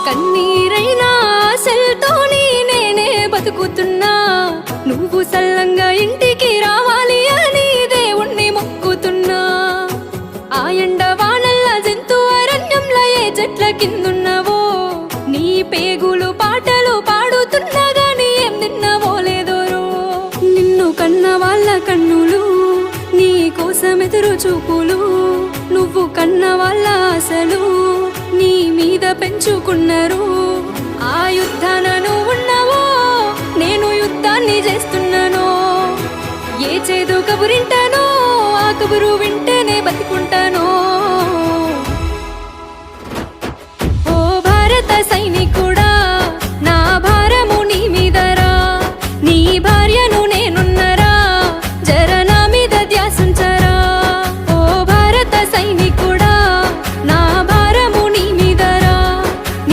కన్నీరైనా ఆశలతోని నేనే బతుకుతున్నా, నువ్వు సల్లంగా ఇంటికి రావాలి అని దేవుణ్ణి మొక్కుతున్నా. ఆ ఎండ వానల్ల జంతు అరణ్యంలో ఏ చెట్ల కిందున్నావో, నీ పేగులు పాటలు పాడుతున్నా గాని ఏం తిన్నావో లేదోరో. నిన్ను కన్న వాళ్ళ కన్నులు నీ కోసం ఎదురు చూపులు, నువ్వు కన్న వాళ్ళ ఆశలు నీ మీద పెంచుకున్నారు. ఆ యుద్ధాన నువ్వు ఉన్నావో, నేను యుద్ధాన్ని చేస్తున్నాను. ఏ చేదు కబురింటానో ఆ కబురు వింటేనే బతికుంటాను.